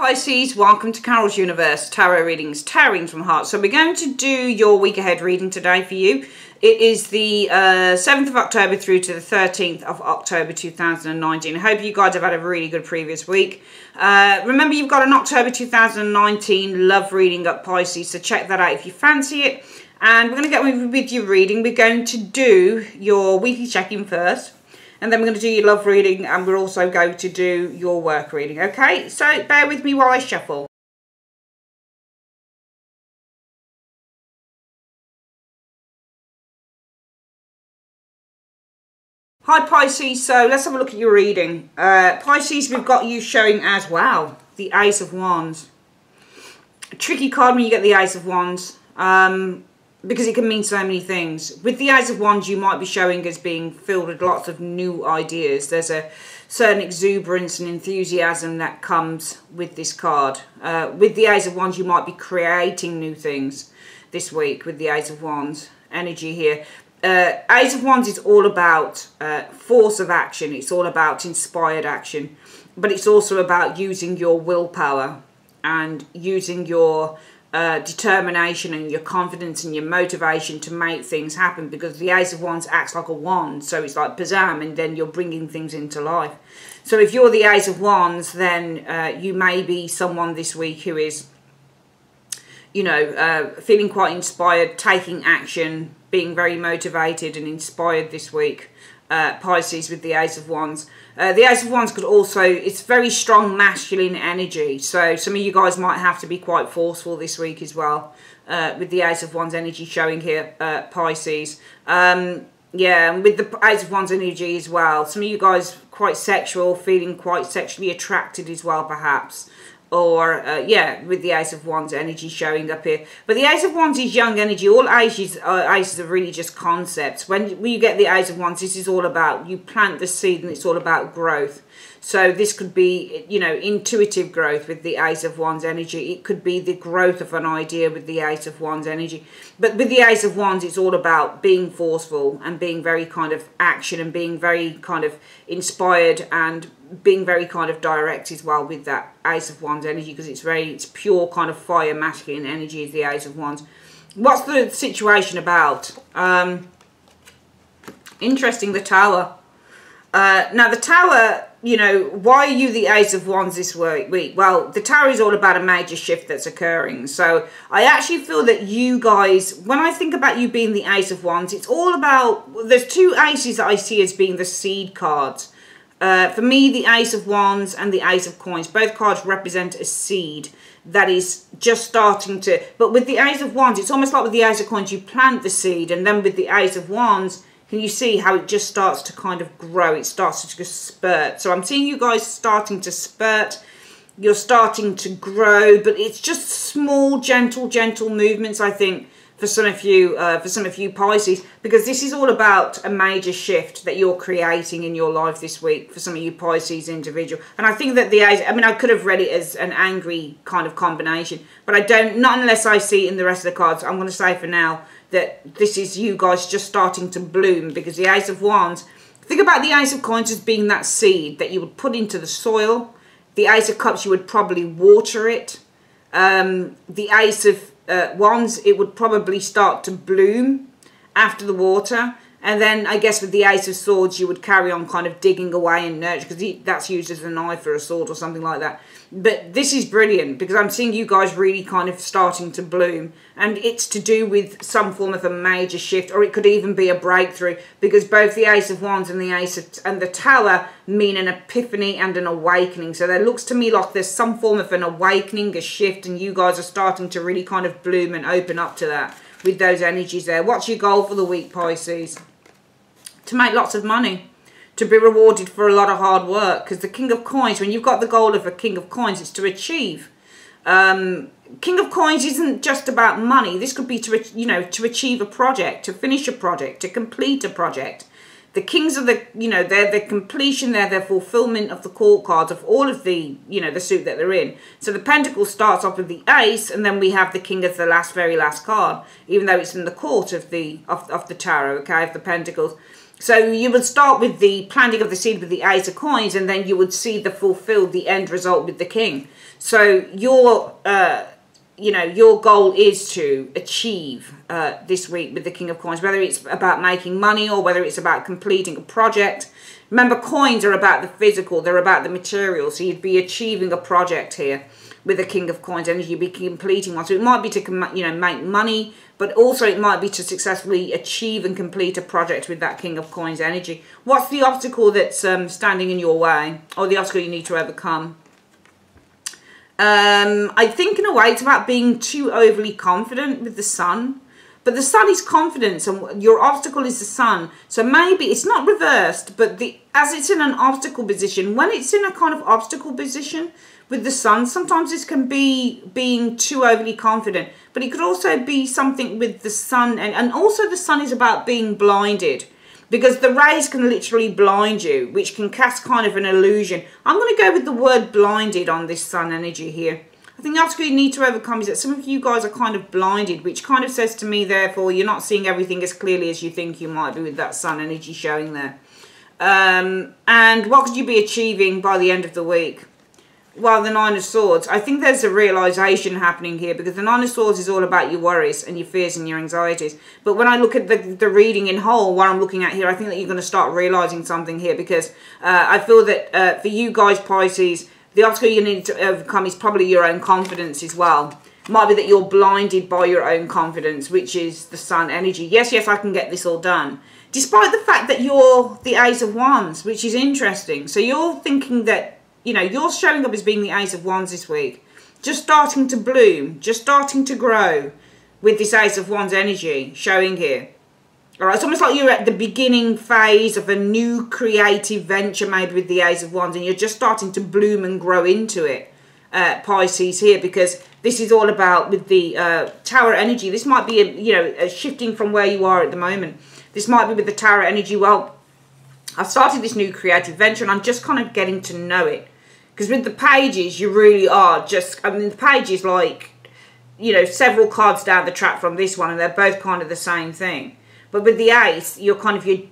Pisces, welcome to Carol's Universe, Tarot Readings, Tarot Readings from Heart. So we're going to do your week ahead reading today for you. It is the 7th of October through to the 13th of October 2019. I hope you guys have had a really good previous week. Remember, you've got an October 2019 love reading up, Pisces, so check that out if you fancy it. And we're going to get with your reading. We're going to do your weekly check-in first. And then we're going to do your love reading, and we're also going to do your work reading, okay? So bear with me while I shuffle. Hi Pisces, so let's have a look at your reading. Pisces, we've got you showing as, wow, the Ace of Wands. A tricky card when you get the Ace of Wands. Because it can mean so many things. With the Ace of Wands, you might be showing as being filled with lots of new ideas. There's a certain exuberance and enthusiasm that comes with this card. With the Ace of Wands, you might be creating new things this week with the Ace of Wands energy here. Ace of Wands is all about force of action. It's all about inspired action. But it's also about using your willpower and using your determination and your confidence and your motivation to make things happen, because the Ace of Wands acts like a wand, so it's like bazam, and then you're bringing things into life. So if you're the Ace of Wands, then you may be someone this week who is, you know, feeling quite inspired, taking action, being very motivated and inspired this week, Pisces, with the Ace of Wands. The Ace of Wands could also, it's very strong masculine energy. So some of you guys might have to be quite forceful this week as well. With the Ace of Wands energy showing here, Pisces. Yeah, and with the Ace of Wands energy as well. Some of you guys quite sexual, feeling quite sexually attracted as well, perhaps. Or, yeah, with the Ace of Wands energy showing up here. But the Ace of Wands is young energy. All aces are really just concepts. When you get the Ace of Wands, this is all about, you plant the seed and it's all about growth. So this could be, you know, intuitive growth with the Ace of Wands energy. It could be the growth of an idea with the Ace of Wands energy. But with the Ace of Wands, it's all about being forceful and being very kind of action and being very kind of inspired and being very kind of direct as well with that Ace of Wands energy, because it's pure kind of fire masculine energy is the Ace of Wands. What's the situation about? Interesting, the Tower. Now the Tower, you know, why are you the Ace of Wands this week? Well, the Tower is all about a major shift that's occurring. So I actually feel that you guys, when I think about you being the Ace of Wands, it's all about, there's two aces that I see as being the seed cards. For me, the Ace of Wands and the Ace of Coins, both cards represent a seed that is just starting to, but with the Ace of Wands, it's almost like with the Ace of Coins, you plant the seed, and then with the Ace of Wands, can you see how it just starts to kind of grow? It starts to just spurt. So I'm seeing you guys starting to spurt. You're starting to grow, but it's just small, gentle movements, I think, for some of you Pisces, because this is all about a major shift that you're creating in your life this week for some of you Pisces individual. And I think that the Ace, I mean, I could have read it as an angry kind of combination, but I don't, not unless I see it in the rest of the cards. I'm going to say for now that this is you guys just starting to bloom, because the Ace of Wands, think about the Ace of Coins as being that seed that you would put into the soil. The Ace of Cups, you would probably water it. The Ace of Wands, it would probably start to bloom after the water. And then I guess with the Ace of Swords, you would carry on kind of digging away and nurture, because that's used as a knife or a sword or something like that. But this is brilliant, because I'm seeing you guys really kind of starting to bloom, and it's to do with some form of a major shift, or it could even be a breakthrough, because both the Ace of Wands and the the Tower mean an epiphany and an awakening. So there looks to me like there's some form of an awakening, a shift, and you guys are starting to really kind of bloom and open up to that with those energies there. What's your goal for the week, Pisces? To make lots of money, to be rewarded for a lot of hard work, because the King of Coins, when you've got the goal of a King of Coins, it's to achieve. King of Coins isn't just about money. This could be to, you know, to achieve a project, to finish a project, to complete a project. The Kings are the, you know, they're the completion, they're the fulfillment of the court cards of all of the, you know, the suit that they're in. So the Pentacle starts off with the Ace, and then we have the King as the very last card, even though it's in the court of the tarot, okay, of the Pentacles. So you would start with the planting of the seed with the Ace of Coins, and then you would see the fulfilled, the end result with the King. So your, your goal is to achieve this week with the King of Coins, whether it's about making money or whether it's about completing a project. Remember, coins are about the physical, they're about the material. So you'd be achieving a project here with the King of Coins energy, you'd be completing one. So it might be to, make money, but also it might be to successfully achieve and complete a project with that King of Coins energy. What's the obstacle that's standing in your way, or the obstacle you need to overcome? I think in a way it's about being too overly confident with the Sun. But the Sun is confidence, and your obstacle is the Sun. So maybe it's not reversed, but as it's in an obstacle position, when it's in a kind of obstacle position with the Sun, sometimes this can be being too overly confident. But it could also be something with the Sun, and also the Sun is about being blinded, because the rays can literally blind you, which can cast kind of an illusion. I'm going to go with the word blinded on this Sun energy here. I think the obstacle you need to overcome is that some of you guys are kind of blinded, which kind of says to me, therefore, you're not seeing everything as clearly as you think you might be with that Sun energy showing there. And what could you be achieving by the end of the week? Well, the Nine of Swords. I think there's a realisation happening here, because the Nine of Swords is all about your worries and your fears and your anxieties. But when I look at the reading in whole, what I'm looking at here, I think that you're going to start realising something here, because I feel that for you guys, Pisces, the obstacle you need to overcome is probably your own confidence as well. It might be that you're blinded by your own confidence, which is the Sun energy. Yes, I can get this all done. Despite the fact that you're the Ace of Wands, which is interesting. So you're thinking that, you're showing up as being the Ace of Wands this week. Just starting to bloom, just starting to grow with this Ace of Wands energy showing here. All right, it's almost like you're at the beginning phase of a new creative venture, maybe with the Ace of Wands, and you're just starting to bloom and grow into it, Pisces here, because this is all about with the Tower energy. This might be, a shifting from where you are at the moment. This might be with the Tower energy. Well, I've started this new creative venture, and I'm just kind of getting to know it, because with the pages, you really are just. I mean, the page is like, several cards down the track from this one, and they're both kind of the same thing. But with the Ace, you're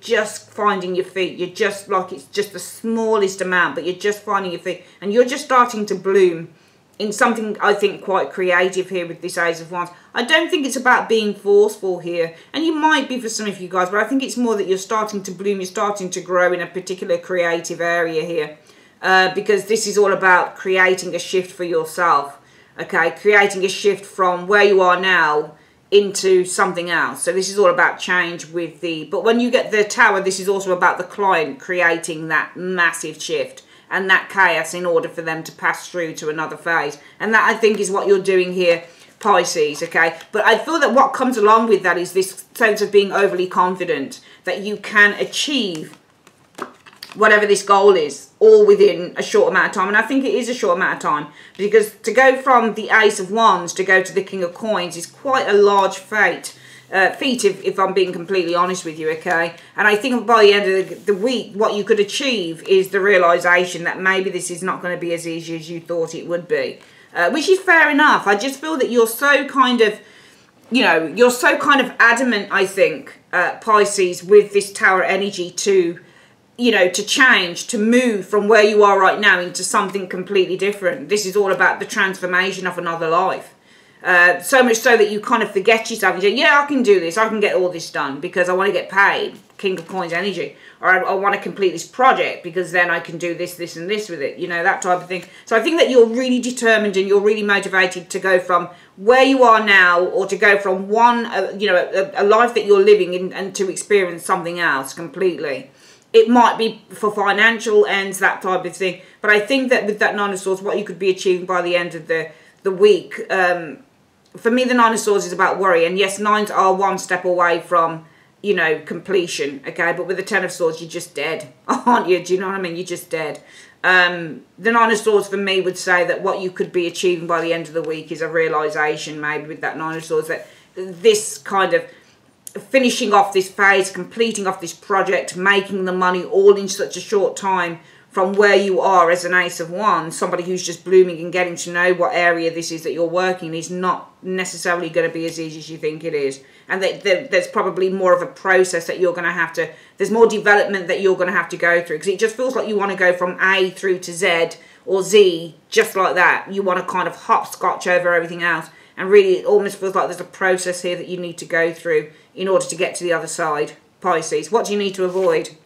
just finding your feet. You're just like, it's just the smallest amount, but you're just finding your feet. And you're just starting to bloom in something, I think, quite creative here with this Ace of Wands. I don't think it's about being forceful here. And you might be for some of you guys, but I think it's more that you're starting to bloom. You're starting to grow in a particular creative area here. Because this is all about creating a shift for yourself. Okay, creating a shift from where you are now into something else. So this is all about change with but when you get the Tower, this is also about the client creating that massive shift and that chaos in order for them to pass through to another phase. And that, I think, is what you're doing here, Pisces, okay? But I feel that what comes along with that is this sense of being overly confident that you can achieve whatever this goal is, all within a short amount of time. And I think it is a short amount of time, because to go from the Ace of Wands to go to the King of Coins is quite a large feat, if I'm being completely honest with you, okay? And I think by the end of the week, what you could achieve is the realisation that maybe this is not going to be as easy as you thought it would be, which is fair enough. I just feel that you're so kind of, you're so kind of adamant, I think, Pisces, with this Tower energy to change, to move from where you are right now into something completely different. This is all about the transformation of another life. So much so that you kind of forget yourself and say, yeah, I can do this. I can get all this done because I want to get paid. King of Coins energy. Or I want to complete this project because then I can do this, this and this with it. That type of thing. So I think that you're really determined and you're really motivated to go from where you are now, or to go from one, a life that you're living in, and to experience something else completely. It might be for financial ends, that type of thing. But I think that with that Nine of Swords, what you could be achieving by the end of the week, for me, the Nine of Swords is about worry. And yes, nines are one step away from, completion, okay? But with the Ten of Swords, you're just dead, aren't you? Do you know what I mean? You're just dead. The Nine of Swords, for me, would say that what you could be achieving by the end of the week is a realisation, maybe, with that Nine of Swords, that this kind of finishing off this phase, completing off this project, making the money all in such a short time from where you are as an Ace of Wands, somebody who's just blooming and getting to know what area this is that you're working is not necessarily going to be as easy as you think it is. And there's probably more of a process that you're going to have to, there's more development that you're going to have to go through. Because it just feels like you want to go from A through to Z or Z just like that. You want to kind of hopscotch over everything else. And really it almost feels like there's a process here that you need to go through in order to get to the other side, Pisces. What do you need to avoid?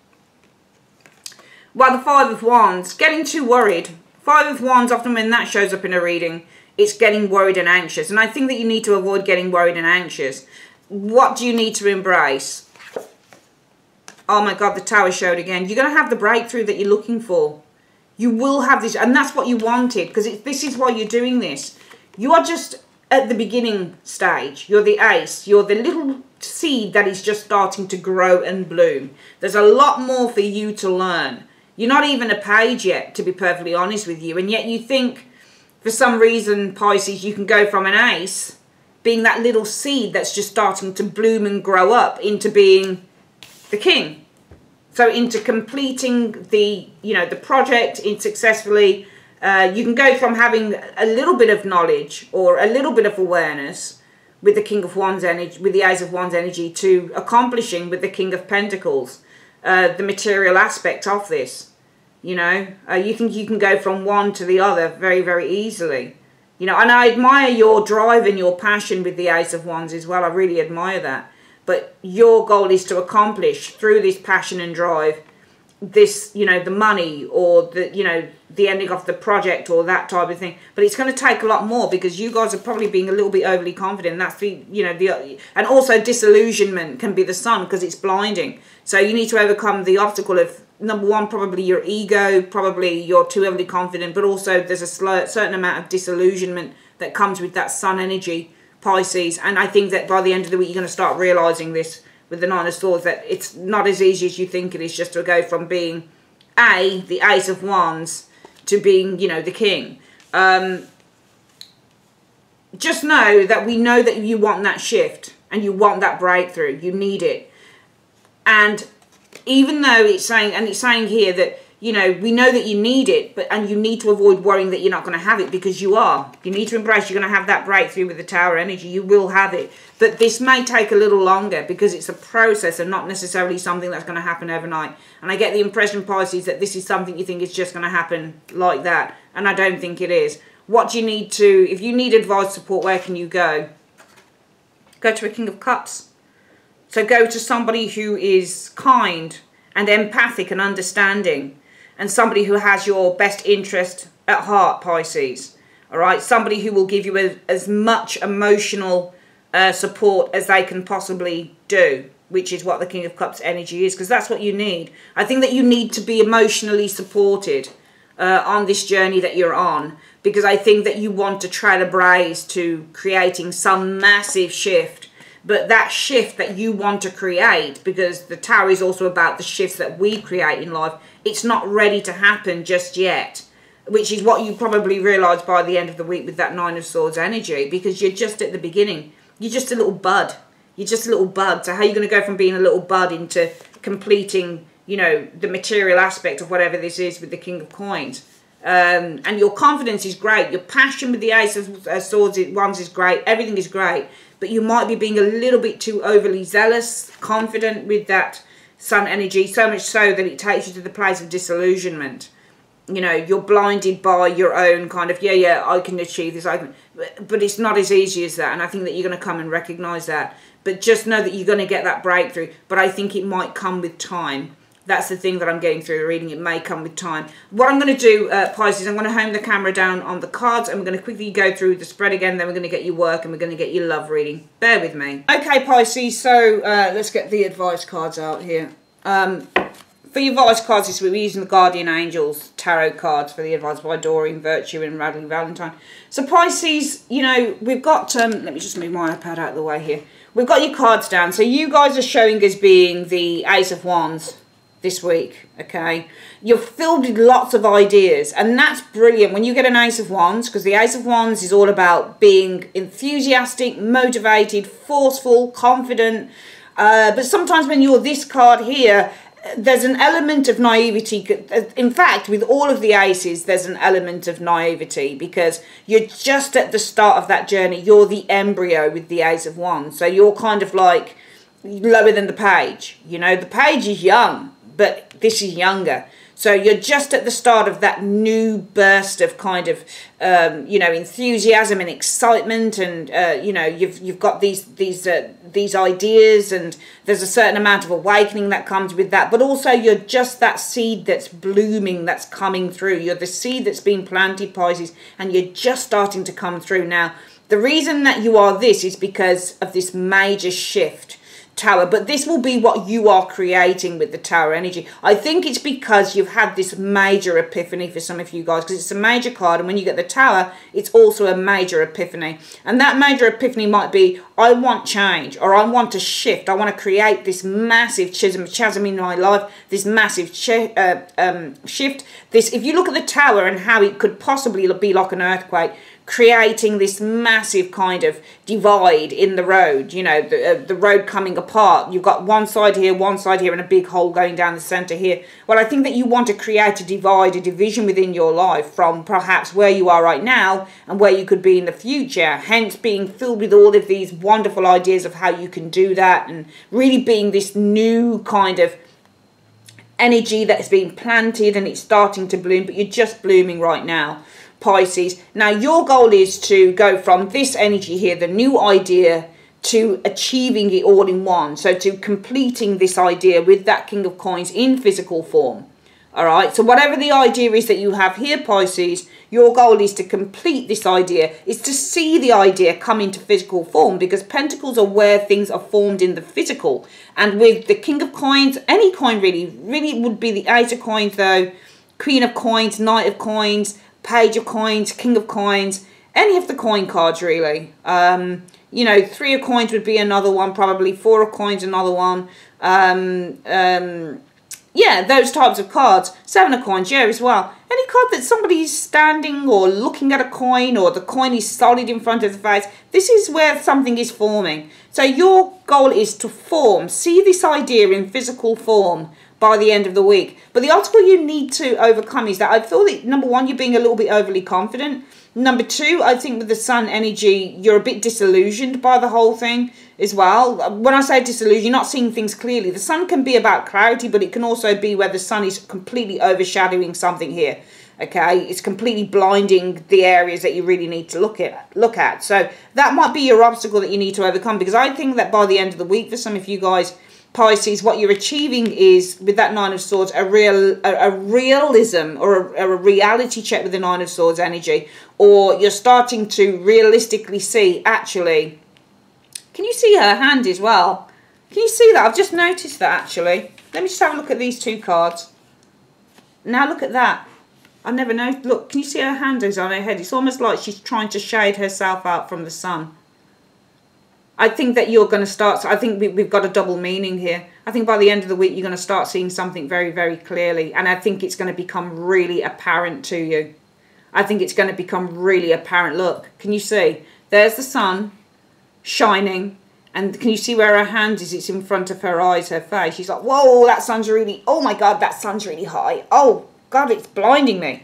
Well, the Five of Wands, getting too worried. Five of Wands, often when that shows up in a reading, it's getting worried and anxious. And I think that you need to avoid getting worried and anxious. What do you need to embrace? Oh my God, the Tower showed again. You're going to have the breakthrough that you're looking for. You will have this, and that's what you wanted, because this is why you're doing this. You are just at the beginning stage. You're the ace. You're the little seed that is just starting to grow and bloom. There's a lot more for you to learn. You're not even a page yet, to be perfectly honest with you. And yet you think, for some reason, Pisces, you can go from an ace, being that little seed that's just starting to bloom and grow up, into being the king. So into completing the, the project successfully. You can go from having a little bit of knowledge or a little bit of awareness with the King of Wands energy, with the Ace of Wands energy, to accomplishing with the King of Pentacles the material aspect of this. You think you can go from one to the other very, very easily. And I admire your drive and your passion with the Ace of Wands as well. I really admire that. But your goal is to accomplish through this passion and drive this, the money or the ending of the project or that type of thing. But it's going to take a lot more, because you guys are probably being a little bit overly confident. That's and also disillusionment can be the sun, because it's blinding. So you need to overcome the obstacle of, number one, probably your ego, probably you're too overly confident, but also there's a certain amount of disillusionment that comes with that sun energy, Pisces. And I think that by the end of the week, you're going to start realizing this with the Nine of Swords, that it's not as easy as you think it is just to go from being the Ace of Wands to being, the king. Just know that we know that you want that shift and you want that breakthrough. You need it. And even though it's saying here that, we know that you need it, and you need to avoid worrying that you're not going to have it, because you are. You need to embrace you're going to have that breakthrough with the Tower energy. You will have it. But this may take a little longer, because it's a process and not necessarily something that's going to happen overnight. And I get the impression, Pisces, that this is something you think is just going to happen like that. And I don't think it is. What do you need to, if you need advice, support, where can you go? Go to a King of Cups. So go to somebody who is kind and empathic and understanding, and somebody who has your best interest at heart, Pisces. All right? Somebody who will give you as much emotional support as they can possibly do, which is what the King of Cups energy is, because that's what you need. I think that you need to be emotionally supported on this journey that you're on, because I think that you want to tread a brace to creating some massive shift. But that shift that you want to create, because the Tower is also about the shifts that we create in life, it's not ready to happen just yet, which is what you probably realise by the end of the week with that Nine of Swords energy, because you're just at the beginning. You're just a little bud. You're just a little bud. So how are you going to go from being a little bud into completing, the material aspect of whatever this is with the King of Coins? And your confidence is great. Your passion with the Ace of Swords Wands is great. Everything is great. But you might be being a little bit too overly zealous, confident with that sun energy, so much so that it takes you to the place of disillusionment. You're blinded by your own kind of, yeah, I can achieve this. But it's not as easy as that. And I think that you're going to come and recognise that. But just know that you're going to get that breakthrough. But I think it might come with time. That's the thing that I'm getting through the reading. It may come with time. What I'm going to do, Pisces, I'm going to home the camera down on the cards, and we're going to quickly go through the spread again. Then we're going to get your work, and we're going to get your love reading. Bear with me. Okay, Pisces, so let's get the advice cards out here. For your advice cards this week, we're using the Guardian Angels tarot cards for the advice by Doreen Virtue and Radley Valentine. So Pisces, we've got, let me just move my iPad out of the way here. We've got your cards down. So you guys are showing as being the Ace of Wands this week, okay? You're filled with lots of ideas, and that's brilliant when you get an Ace of Wands, because the Ace of Wands is all about being enthusiastic, motivated, forceful, confident. But sometimes when you're this card here, there's an element of naivety. In fact, with all of the aces, there's an element of naivety because you're just at the start of that journey. You're the embryo with the Ace of Wands. So you're kind of like lower than the page. You know, the page is young, but this is younger. So you're just at the start of that new burst of kind of, you know, enthusiasm and excitement, and you know, you've got these ideas, and there's a certain amount of awakening that comes with that. But also, you're just that seed that's blooming, that's coming through. You're the seed that's been planted, Pisces, and you're just starting to come through now. The reason that you are this is because of this major shift. Tower, but this will be what you are creating with the Tower energy. I think it's because you've had this major epiphany for some of you guys, because it's a major card, and when you get the Tower, it's also a major epiphany. And that major epiphany might be, I want change, or I want to shift. I want to create this massive chasm in my life, this massive shift. This, if you look at the Tower and how it could possibly be like an earthquake, creating this massive kind of divide in the road, you know, the road coming apart. You've got one side here, and a big hole going down the centre here. Well, I think that you want to create a divide, a division within your life from perhaps where you are right now and where you could be in the future, hence being filled with all of these wonderful ideas of how you can do that, and really being this new kind of energy that's been planted and it's starting to bloom, but you're just blooming right now, Pisces. Now your goal is to go from this energy here, the new idea, to achieving it all in one. So to completing this idea with that King of Coins in physical form. All right, so whatever the idea is that you have here, Pisces, your goal is to complete this idea, is to see the idea come into physical form, because Pentacles are where things are formed in the physical. And with the King of Coins, any coin really would be the Ace of Coins though, Queen of Coins, Knight of Coins, Page of Coins, King of Coins, any of the coin cards really. You know, 3 of Coins would be another one, probably 4 of Coins another one. Yeah, those types of cards. 7 of Coins, yeah, as well. Any card that somebody's standing or looking at a coin, or the coin is solid in front of the face, this is where something is forming. So your goal is to form, see this idea in physical form by the end of the week. But the obstacle you need to overcome is that I feel that, number one, you're being a little bit overly confident. Number two, I think with the Sun energy, you're a bit disillusioned by the whole thing as well. When I say disillusioned, you're not seeing things clearly. The Sun can be about clarity, but it can also be where the Sun is completely overshadowing something here. Okay, it's completely blinding the areas that you really need to look at. So that might be your obstacle that you need to overcome, because I think that by the end of the week, for some of you guys, Pisces, what you're achieving is, with that Nine of Swords, a realism, or a reality check with the Nine of Swords energy, or you're starting to realistically see, actually, can you see her hand as well? Can you see that? I've just noticed that, actually. Let me just have a look at these two cards. Now look at that. I never know. Look, can you see her hand is on her head? It's almost like she's trying to shade herself out from the sun. I think that you're going to start, I think we've got a double meaning here. I think by the end of the week, you're going to start seeing something very, very clearly. And I think it's going to become really apparent to you. I think it's going to become really apparent. Look, can you see? There's the sun shining. And can you see where her hand is? It's in front of her eyes, her face. She's like, whoa, that sun's really, oh my God, that sun's really high. Oh God, it's blinding me.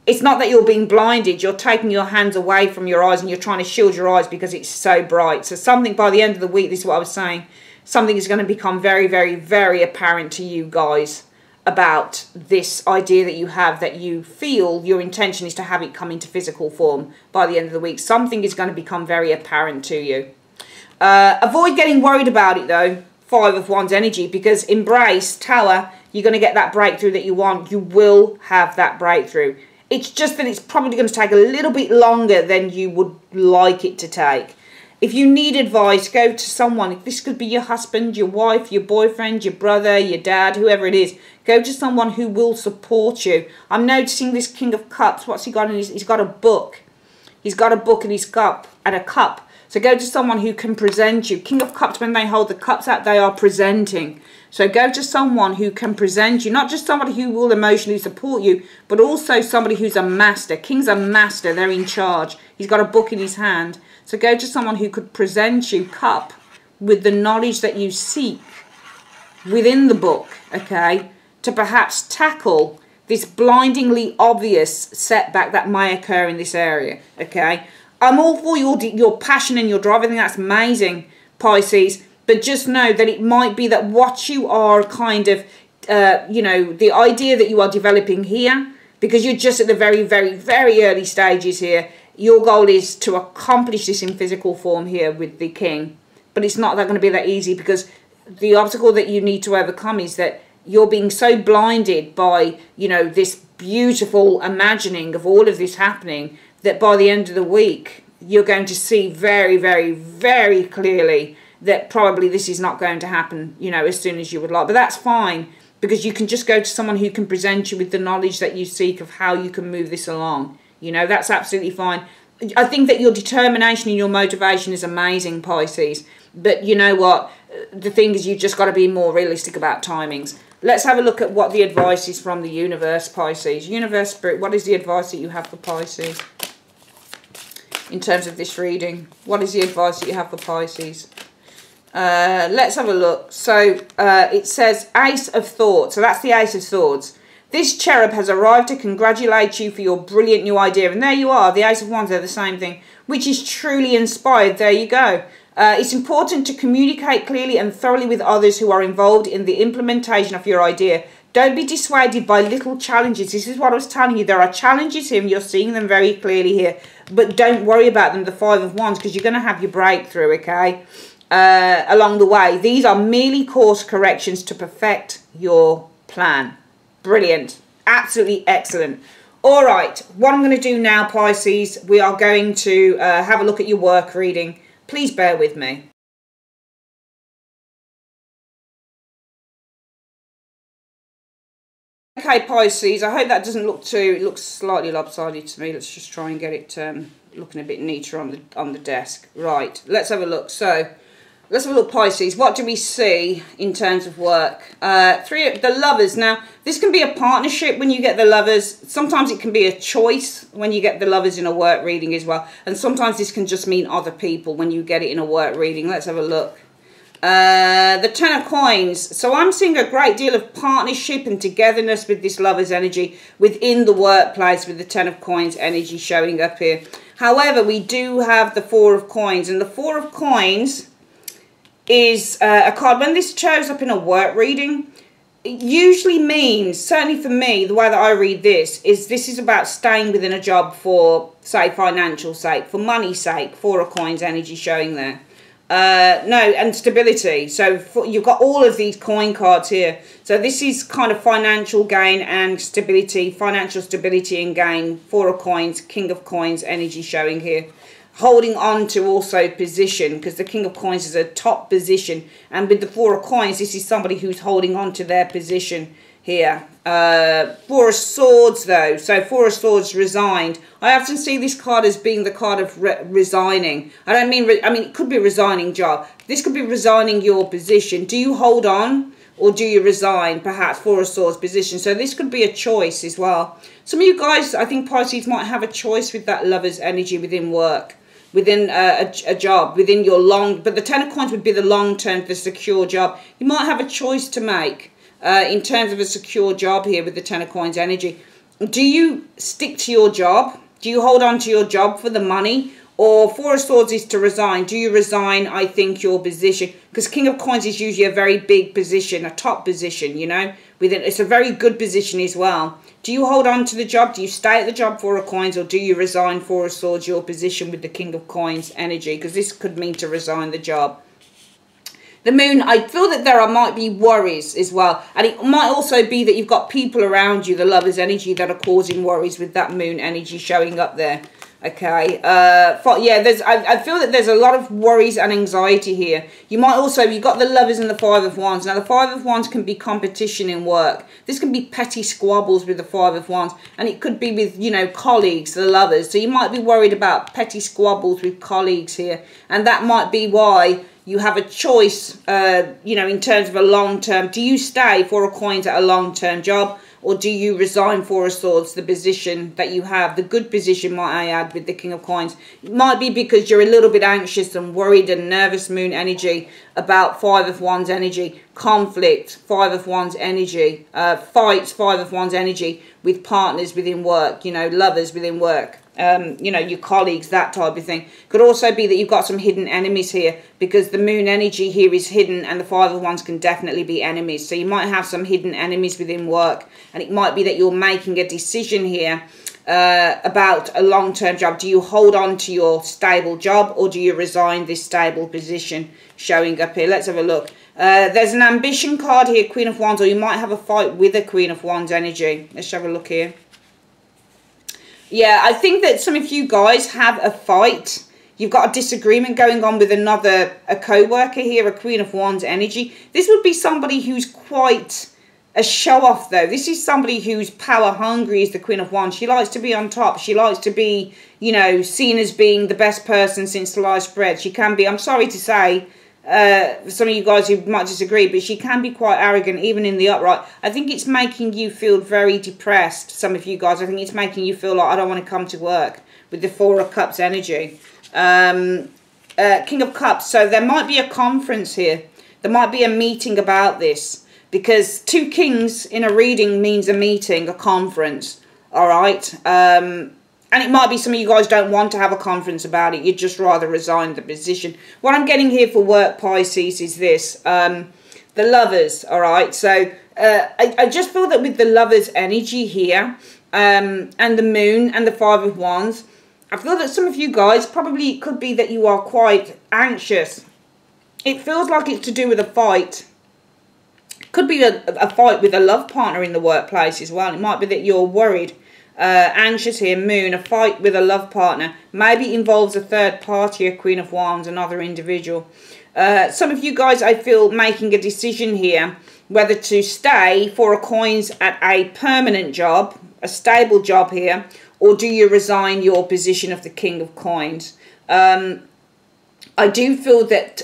It's not that you're being blinded. You're taking your hands away from your eyes and you're trying to shield your eyes because it's so bright. So something by the end of the week, this is what I was saying, something is going to become very, very, very apparent to you guys about this idea that you have, that you feel your intention is to have it come into physical form by the end of the week. Something is going to become very apparent to you. Avoid getting worried about it though, 5 of Wands energy, because embrace, Tower, you're going to get that breakthrough that you want. You will have that breakthrough. It's just that it's probably going to take a little bit longer than you would like it to take. If you need advice, go to someone. This could be your husband, your wife, your boyfriend, your brother, your dad, whoever it is. Go to someone who will support you. I'm noticing this King of Cups. What's he got in his? He's got a book. He's got a book in his cup and a cup. So go to someone who can present you. King of Cups, when they hold the cups out, they are presenting. So go to someone who can present you, not just somebody who will emotionally support you, but also somebody who's a master. King's a master, they're in charge. He's got a book in his hand. So go to someone who could present you, cup, with the knowledge that you seek. within the book, okay, to perhaps tackle this blindingly obvious setback that may occur in this area, okay? I'm all for your passion and your drive. I think that's amazing, Pisces. But just know that it might be that what you are kind of, you know, the idea that you are developing here, because you're just at the very, very, very early stages here, your goal is to accomplish this in physical form here with the king. But it's not going to be that easy, because the obstacle that you need to overcome is that you're being so blinded by, you know, this beautiful imagining of all of this happening, that by the end of the week, you're going to see very, very, very clearly that probably this is not going to happen, you know, as soon as you would like. But that's fine, because you can just go to someone who can present you with the knowledge that you seek of how you can move this along. You know, that's absolutely fine. I think that your determination and your motivation is amazing, Pisces. But you know what? The thing is, you've just got to be more realistic about timings. Let's have a look at what the advice is from the universe, Pisces. Universe, Spirit, what is the advice that you have for Pisces in terms of this reading? What is the advice that you have for Pisces? Let's have a look. So it says Ace of Thoughts. So that's the Ace of Swords. This cherub has arrived to congratulate you for your brilliant new idea. And there you are. The Ace of Wands, they're the same thing. Which is truly inspired. There you go. It's important to communicate clearly and thoroughly with others who are involved in the implementation of your idea. Don't be dissuaded by little challenges. This is what I was telling you. There are challenges here, and you're seeing them very clearly here. But don't worry about them, the Five of Wands, because you're going to have your breakthrough, okay? Along the way. These are merely course corrections to perfect your plan. Brilliant. Absolutely excellent. All right. What I'm going to do now, Pisces, we are going to have a look at your work reading. Please bear with me. Okay, Pisces, I hope that doesn't look too... It looks slightly lopsided to me. Let's just try and get it looking a bit neater on the desk. Right, let's have a look. So, let's have a look, Pisces. What do we see in terms of work? The Lovers. Now, this can be a partnership when you get the Lovers. Sometimes it can be a choice when you get the Lovers in a work reading as well. And sometimes this can just mean other people when you get it in a work reading. Let's have a look. The Ten of Coins. So I'm seeing a great deal of partnership and togetherness with this Lover's energy within the workplace, with the Ten of Coins energy showing up here. However, we do have the Four of Coins. And the Four of Coins is a card, when this shows up in a work reading, it usually means, certainly for me, the way that I read this is about staying within a job for, say, financial sake, for money's sake. Four of Coins energy showing there. And stability. So you've got all of these coin cards here. So this is kind of financial gain and stability, financial stability and gain. Four of Coins, King of Coins energy showing here. Holding on to also position, because the King of Coins is a top position, and with the Four of Coins, this is somebody who's holding on to their position here. Four of Swords though, so Four of Swords resigned. I often see this card as being the card of resigning. I mean it could be resigning job. This could be resigning your position. Do you hold on or do you resign? Perhaps Four of Swords position. So this could be a choice as well. Some of you guys, I think Pisces, might have a choice with that Lover's energy within work, within a job, within your but the Ten of Coins would be the long-term, the secure job. You might have a choice to make in terms of a secure job here with the Ten of Coins energy. Do you stick to your job? Do you hold on to your job for the money? Or Four of Swords is to resign. Do you resign, I think, your position? Because King of Coins is usually a very big position, a top position, you know. It's a very good position as well. Do you hold on to the job? Do you stay at the job, Four of Coins? Or do you resign, Four of Swords, your position with the King of Coins energy? Because this could mean to resign the job. The Moon, I feel that might be worries as well. And it might also be that you've got people around you, the Lover's energy, that are causing worries with that Moon energy showing up there. Okay. I feel that there's a lot of worries and anxiety here. You might also, you've got the Lovers and the Five of Wands. Now, the Five of Wands can be competition in work. This can be petty squabbles with the Five of Wands. And it could be with, you know, colleagues, the Lovers. So you might be worried about petty squabbles with colleagues here. And that might be why you have a choice, you know, in terms of a long-term. Do you stay, Four of Coins, at a long-term job? or do you resign, Four of Swords, the position that you have, the good position, might I add, with the King of Coins? It might be because you're a little bit anxious and worried and nervous, Moon energy, about Five of Wands energy, conflict, Five of Wands energy, fights, Five of Wands energy with partners within work, you know, lovers within work. You know, your colleagues, that type of thing. Could also be that you've got some hidden enemies here, because the Moon energy here is hidden and the Five of Wands can definitely be enemies. So you might have some hidden enemies within work, and it might be that you're making a decision here about a long-term job. Do you hold on to your stable job, or do you resign this stable position? Showing up here. Let's have a look. There's an ambition card here, Queen of Wands, or you might have a fight with a Queen of Wands energy. Let's have a look here. Yeah, I think that some of you guys have a fight. You've got a disagreement going on with a co-worker here, a Queen of Wands energy. This would be somebody who's quite a show-off, though. This is somebody who's power-hungry, is the Queen of Wands. She likes to be on top. She likes to be, you know, seen as being the best person since sliced bread. She can be, I'm sorry to say, some of you guys who might disagree, but she can be quite arrogant even in the upright. I think it's making you feel very depressed, some of you guys. I think it's making you feel like, I don't want to come to work, with the Four of Cups energy. King of Cups, so there might be a conference here. There might be a meeting about this, because two kings in a reading means a meeting, a conference, all right? And it might be some of you guys don't want to have a conference about it. You'd just rather resign the position. What I'm getting here for work, Pisces, is this. The Lovers, all right? So I just feel that with the Lovers energy here, and the Moon and the Five of Wands, I feel that some of you guys, probably it could be that you are quite anxious. It feels like it's to do with a fight. Could be a fight with a love partner in the workplace as well. It might be that you're worried. Anxious here, Moon, a fight with a love partner. Maybe involves a third party, a Queen of Wands, another individual. Some of you guys, I feel, making a decision here whether to stay, Four of Coins, at a permanent job, a stable job here, or do you resign your position of the King of Coins. I do feel that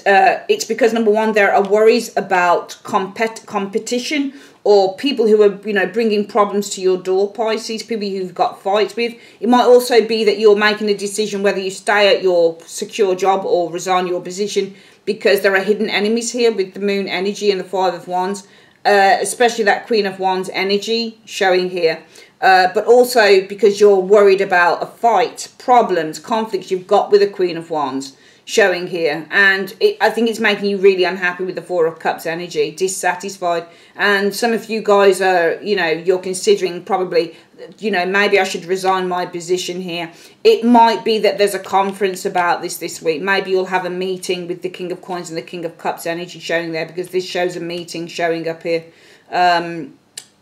it's because, number one, there are worries about competition, or people who are, you know, bringing problems to your door, Pisces, people you've got fights with. It might also be that you're making a decision whether you stay at your secure job or resign your position, because there are hidden enemies here with the Moon energy and the Five of Wands, especially that Queen of Wands energy showing here. But also because you're worried about a fight, problems, conflicts you've got with the Queen of Wands showing here. And I think it's making you really unhappy with the Four of Cups energy, dissatisfied. And some of you guys are, you know, you're considering probably, you know, maybe I should resign my position here. It might be that there's a conference about this week. Maybe you'll have a meeting with the King of Coins and the King of Cups energy showing there, because this shows a meeting showing up here in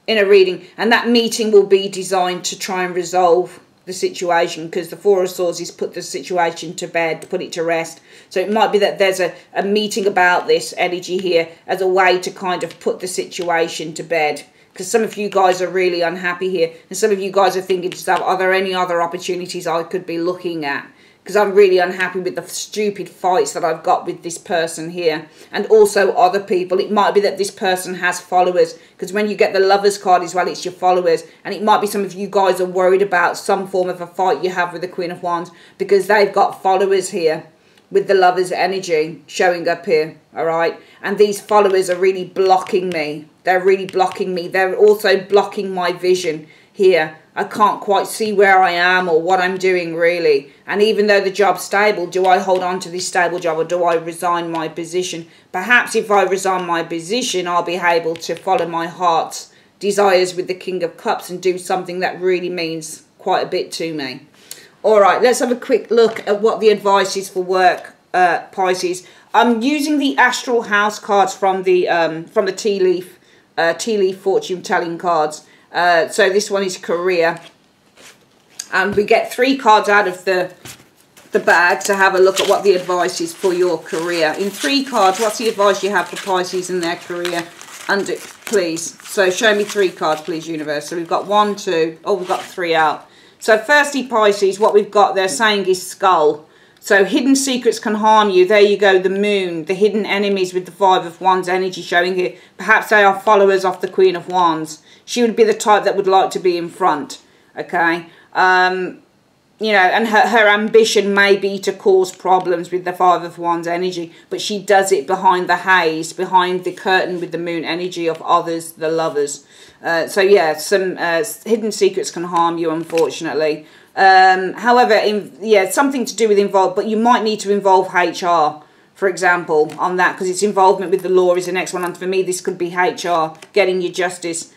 a reading. And that meeting will be designed to try and resolve the situation, because the Four of Swords is put the situation to bed, put it to rest. So it might be that there's a meeting about this energy here as a way to kind of put the situation to bed, because some of you guys are really unhappy here, and some of you guys are thinking to yourself, are there any other opportunities I could be looking at? Because I'm really unhappy with the stupid fights that I've got with this person here. And also other people. It might be that this person has followers. Because when you get the Lovers card as well, it's your followers. And it might be some of you guys are worried about some form of a fight you have with the Queen of Wands, because they've got followers here with the Lovers energy showing up here. Alright? And these followers are really blocking me. They're really blocking me. They're also blocking my vision here. I can't quite see where I am or what I'm doing, really. And even though the job's stable, do I hold on to this stable job, or do I resign my position? Perhaps if I resign my position, I'll be able to follow my heart's desires with the King of Cups and do something that really means quite a bit to me. All right, let's have a quick look at what the advice is for work, Pisces. I'm using the Astral House cards from the tea leaf fortune telling cards. So this one is career, and we get 3 cards out of the bag to have a look at what the advice is for your career. In 3 cards, what's the advice you have for Pisces in their career? And please, so show me 3 cards, please, universe. So we've got 1, 2, oh, we've got 3 out. So firstly, Pisces, what we've got, they're saying is skull. So hidden secrets can harm you. There you go, the moon, the hidden enemies with the Five of Wands energy showing here. Perhaps they are followers of the Queen of Wands. She would be the type that would like to be in front, okay? You know, and her ambition may be to cause problems with the Five of Wands energy, but she does it behind the haze, behind the curtain with the moon energy of others, the lovers. So yeah, some hidden secrets can harm you, unfortunately. However, yeah, something to do with involved, but you might need to involve HR, for example, on that, because its involvement with the law is the next one. And for me, this could be HR, getting you justice.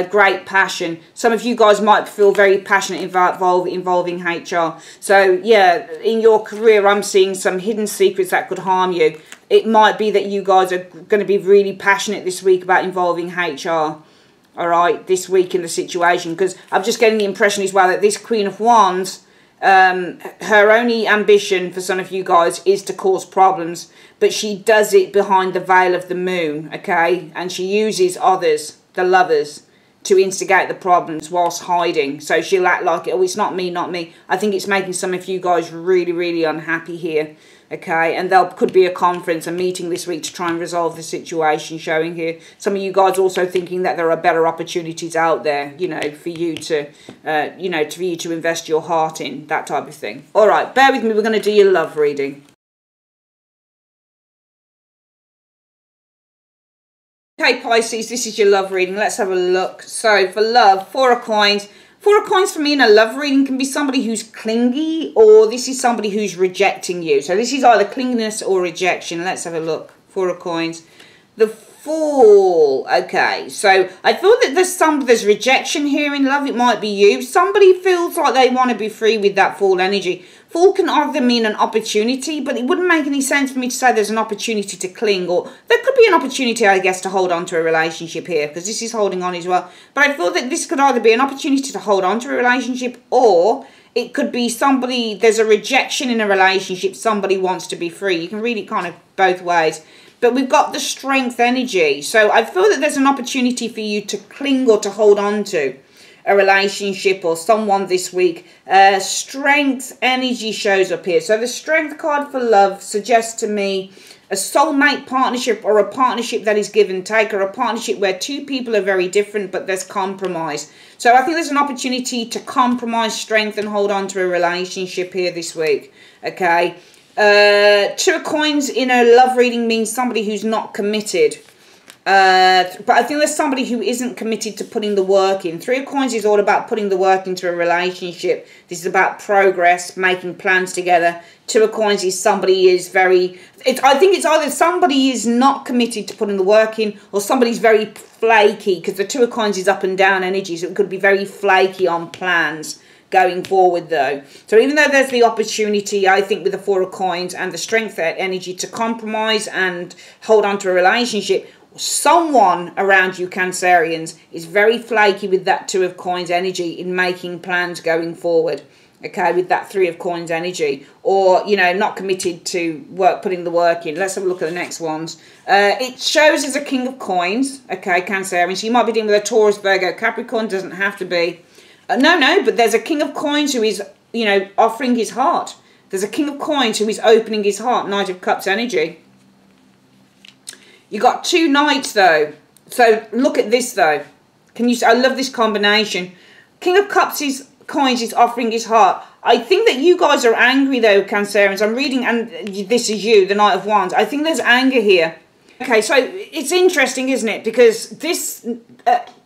Great passion. Some of you guys might feel very passionate involving HR. So yeah, in your career, I'm seeing some hidden secrets that could harm you. It might be that you guys are going to be really passionate this week about involving HR. All right, this week in the situation, because I'm just getting the impression as well that this Queen of Wands, her only ambition for some of you guys is to cause problems, but she does it behind the veil of the moon, okay? And she uses others, the lovers, to instigate the problems whilst hiding. So she'll act like, oh, it's not me, not me. I think it's making some of you guys really, really unhappy here, okay? And there could be a conference, a meeting this week to try and resolve the situation showing here. Some of you guys also thinking that there are better opportunities out there, you know, for you to, you know, for you to invest your heart in, that type of thing. All right, bear with me. We're going to do your love reading. Okay, Pisces, this is your love reading. Let's have a look. So, for love, Four of Coins. Four of Coins for me in a love reading can be somebody who's clingy, or this is somebody who's rejecting you. So, this is either clinginess or rejection. Let's have a look. Four of Coins. The Fool. Okay, so I feel that there's rejection here in love. It might be you. Somebody feels like they want to be free with that Fool energy. Fool can either mean an opportunity, but it wouldn't make any sense for me to say there's an opportunity to cling, or there could be an opportunity, I guess, to hold on to a relationship here, because this is holding on as well. But I feel that this could either be an opportunity to hold on to a relationship, or it could be somebody, there's a rejection in a relationship, somebody wants to be free. You can read it kind of both ways. But we've got the Strength energy. So I feel that there's an opportunity for you to cling or to hold on to a relationship or someone this week. Strength energy shows up here. So the Strength card for love suggests to me a soulmate partnership, or a partnership that is give and take, or a partnership where two people are very different but there's compromise. So I think there's an opportunity to compromise, strength, and hold on to a relationship here this week. Okay. Two of Coins in a love reading means somebody who's not committed. But I think there's somebody who isn't committed to putting the work in. Three of Coins is all about putting the work into a relationship. This is about progress, making plans together. Two of Coins is somebody is very... I think it's either somebody is not committed to putting the work in, or somebody's very flaky, because the Two of Coins is up and down energy, so it could be very flaky on plans going forward though. So even though there's the opportunity, I think, with the Four of Coins and the Strength energy to compromise and hold on to a relationship, someone around you, Cancerians, is very flaky with that Two of Coins energy in making plans going forward. Okay, with that Three of Coins energy, or, you know, not committed to putting the work in. Let's have a look at the next ones. It shows as a King of Coins. Okay, Cancerians. So you might be dealing with a Taurus, Virgo, Capricorn. Doesn't have to be. No, but there's a King of Coins who is, you know, offering his heart. There's a King of Coins who is opening his heart. Knight of Cups energy. You got two Knights though. So look at this though. I love this combination. King of Cups Coins is offering his heart. I think that you guys are angry though, Cancerians. I'm reading, and this is you, the Knight of Wands. I think there's anger here. Okay, so it's interesting, isn't it? Because this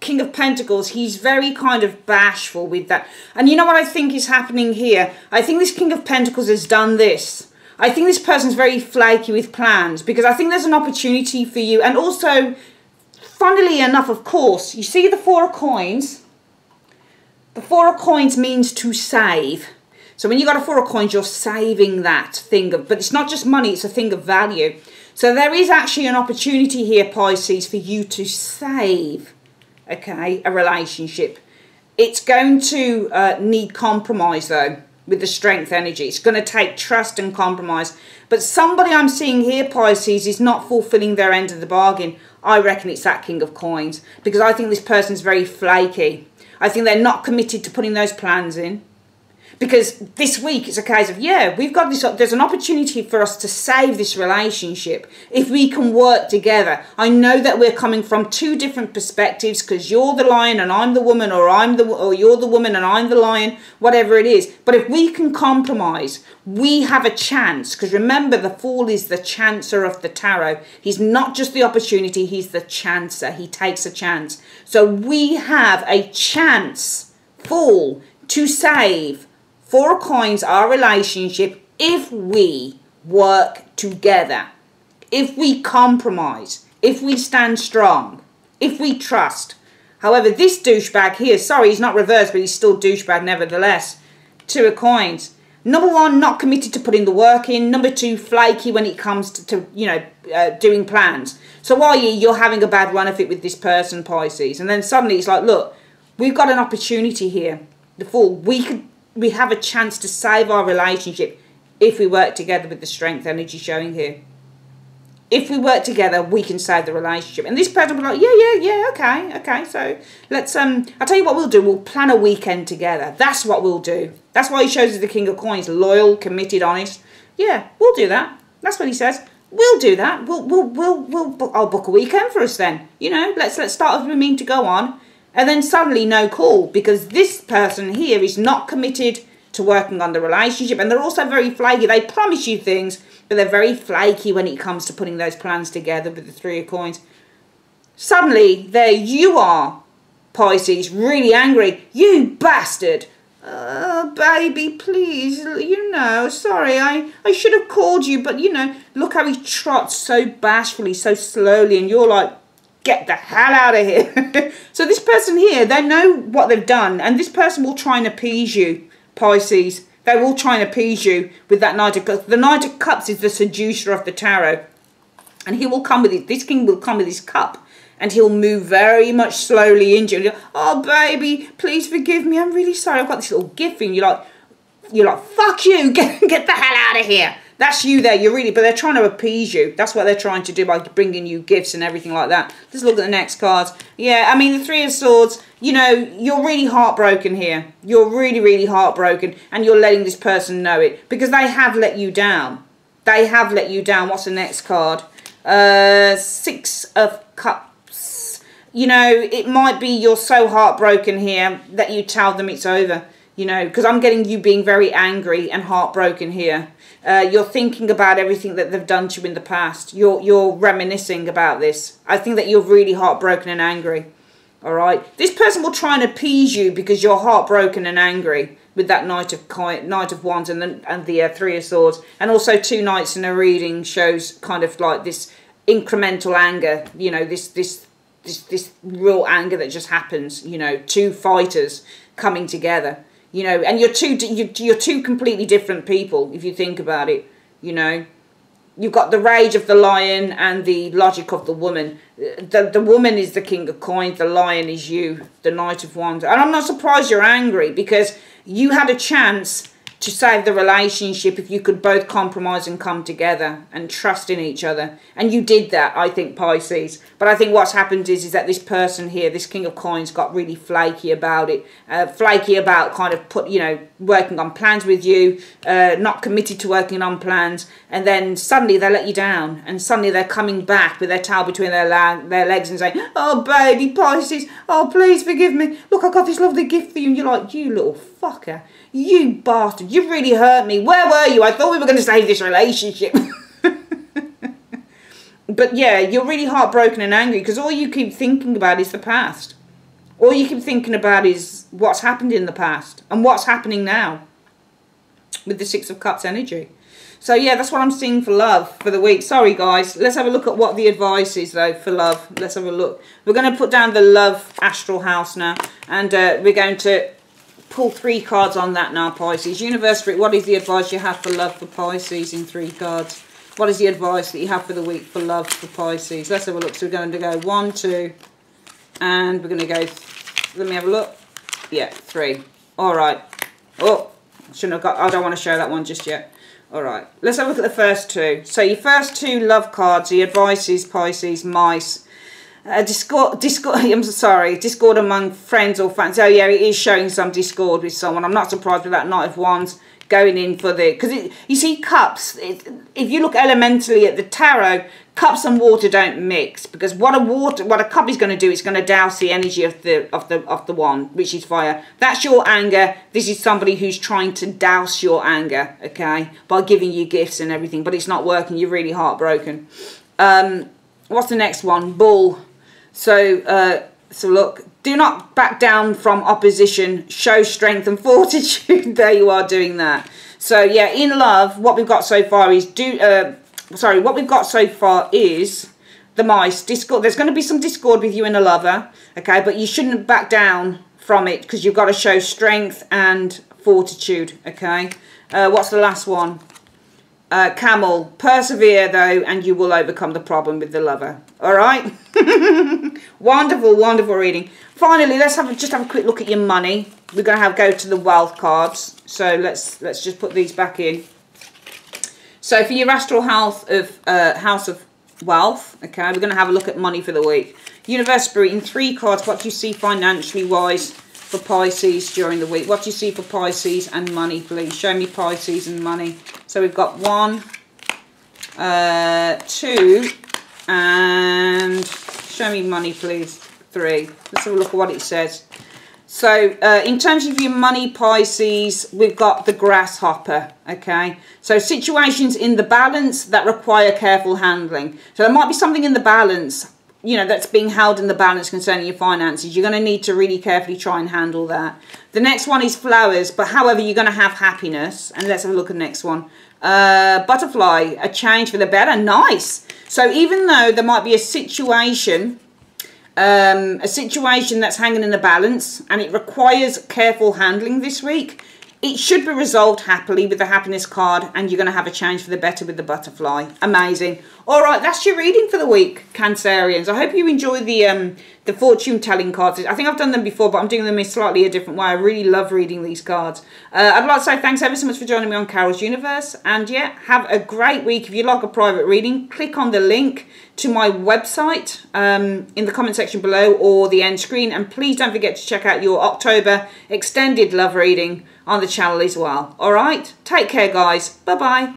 King of Pentacles, he's very kind of bashful with that. And you know what I think is happening here? I think this King of Pentacles has done this. I think this person's very flaky with plans, because I think there's an opportunity for you. And also, funnily enough, of course, you see the Four of Coins? The Four of Coins means to save. So when you got a Four of Coins, you're saving that thing of, but it's not just money, it's a thing of value. So there is actually an opportunity here, Pisces, for you to save, okay, a relationship. It's going to need compromise, though, with the Strength energy. It's going to take trust and compromise. But somebody I'm seeing here, Pisces, is not fulfilling their end of the bargain. I reckon it's that King of Coins, because I think this person's very flaky. I think they're not committed to putting those plans in. Because this week it's a case of, yeah, we've got this, there's an opportunity for us to save this relationship if we can work together. I know that we're coming from two different perspectives, because you're the lion and I'm the woman, or you're the woman and I'm the lion, whatever it is. But if we can compromise, we have a chance. Because remember, the Fool is the chancer of the tarot. He's not just the opportunity, he's the chancer. He takes a chance. So we have a chance, Fool, to save Four of Coins, our relationship, if we work together, if we compromise, if we stand strong, if we trust. However, this douchebag here, sorry, he's not reversed, but he's still douchebag nevertheless. Two of Coins. Number one, not committed to putting the work in. Number two, flaky when it comes to doing plans. So while you're having a bad run of it with this person, Pisces, and then suddenly it's like, look, we've got an opportunity here. The Fool, we have a chance to save our relationship if we work together, with the Strength energy showing here. If we work together, we can save the relationship. And this person will be like, yeah, okay. So let's, I'll tell you what we'll do. We'll plan a weekend together. That's what we'll do. That's why he shows us the King of Coins. Loyal, committed, honest. Yeah, we'll do that. That's what he says. We'll do that. I'll book a weekend for us then. You know, let's start with a mean to go on. And then suddenly no call, because this person here is not committed to working on the relationship. And they're also very flaky. They promise you things, but they're very flaky when it comes to putting those plans together with the Three of Coins. Suddenly, there you are, Pisces, really angry. You bastard. Baby, please, sorry, I should have called you, but, look how he trots so bashfully, so slowly, and you're like, get the hell out of here. So this person here, they know what they've done, and this person will try and appease you, Pisces. They will try and appease you with that Knight of Cups. The Knight of Cups is the seducer of the tarot, and he will come with it. This king will come with his cup, and he'll move very much slowly into you. Oh, baby, please forgive me. I'm really sorry. I've got this little gift for you. You're like, fuck you. Get the hell out of here. That's you there. But they're trying to appease you. That's what they're trying to do by bringing you gifts and everything like that. Let's look at the next cards. Yeah, I mean, the Three of Swords, you're really heartbroken here. You're really, really heartbroken, and you're letting this person know it, because they have let you down. They have let you down. What's the next card? Six of Cups. It might be you're so heartbroken here that you tell them it's over. Because I'm getting you being very angry and heartbroken here. You're thinking about everything that they've done to you in the past. You're reminiscing about this. I think that you're really heartbroken and angry. All right. This person will try and appease you because you're heartbroken and angry with that Knight of Wands and the Three of Swords, and also two Knights in a reading shows kind of like this incremental anger. This real anger that just happens. Two fighters coming together. And you're two completely different people if you think about it. You've got the rage of the lion and the logic of the woman. The woman is the King of Coins. The lion is you, the Knight of Wands. And I'm not surprised you're angry, because you had a chance to save the relationship if you could both compromise and come together and trust in each other. And you did that, I think, Pisces. But I think what's happened is that this person here, this King of Coins, got really flaky about it. Flaky about kind of working on plans with you, not committed to working on plans. And then suddenly they let you down. And suddenly they're coming back with their tail between their legs and saying, oh, baby, Pisces, oh, please forgive me. Look, I got this lovely gift for you. And you're like, you little fucker. You bastard, you've really hurt me. Where were you? I thought we were going to save this relationship. But yeah, you're really heartbroken and angry because all you keep thinking about is the past. All you keep thinking about is what's happened in the past and what's happening now with the Six of Cups energy. So yeah, that's what I'm seeing for love for the week. Sorry guys, let's have a look at what the advice is though for love. Let's have a look. We're going to put down the love astral house now, and we're going to pull 3 cards on that now, Pisces. Universe Spirit, what is the advice you have for love for Pisces in 3 cards? What is the advice that you have for the week for love for Pisces? Let's have a look. So we're going to go 1, 2, and we're going to go, let me have a look. Yeah, 3. All right. Oh, shouldn't have got, I don't want to show that one just yet. All right. Let's have a look at the first 2. So your first 2 love cards, the advice is Pisces, mice. discord among friends or fans. Oh yeah, it is showing some discord with someone. I'm not surprised with that Knight of Wands going in for the, because you see cups, if you look elementally at the tarot, cups and water don't mix, because what a cup is going to do, it's going to douse the energy of the wand, which is fire. That's your anger. This is somebody who's trying to douse your anger, okay, by giving you gifts and everything, but it's not working. You're really heartbroken. What's the next one? Bull. So look, do not back down from opposition, show strength and fortitude. There you are, doing that. So yeah, in love, what we've got so far is what we've got so far is the mice. Discord. There's going to be some discord with you and a lover, okay, but you shouldn't back down from it, because you've got to show strength and fortitude, okay. What's the last one? Camel. Persevere though, and you will overcome the problem with the lover. All right. Wonderful, wonderful reading. Finally, let's just have a quick look at your money. We're going to go to the wealth cards. So let's just put these back in. So for your astral house of wealth, okay, we're going to have a look at money for the week. Universe Spirit, in 3 cards, what do you see financially wise for Pisces during the week? What do you see for Pisces and money, please? Show me Pisces and money. So we've got 1, 2, and show me money, please. 3. Let's have a look at what it says. So in terms of your money, Pisces, we've got the grasshopper, okay? So situations in the balance that require careful handling. So there might be something in the balance, you know, that's being held in the balance concerning your finances. You're going to need to really carefully try and handle that. The next one is flowers, but however, you're going to have happiness. And let's have a look at the next one. Butterfly, a change for the better. Nice. So even though there might be a situation that's hanging in the balance and it requires careful handling this week, it should be resolved happily with the happiness card, and you're going to have a change for the better with the butterfly. Amazing. All right, that's your reading for the week, Cancerians. I hope you enjoy the fortune telling cards. I think I've done them before, but I'm doing them in slightly a different way. I really love reading these cards. I'd like to say thanks ever so much for joining me on Carol's Universe, and yeah, have a great week. If you'd like a private reading, click on the link to my website in the comment section below or the end screen, and please don't forget to check out your October extended love reading on the channel as well. All right, take care, guys. Bye bye.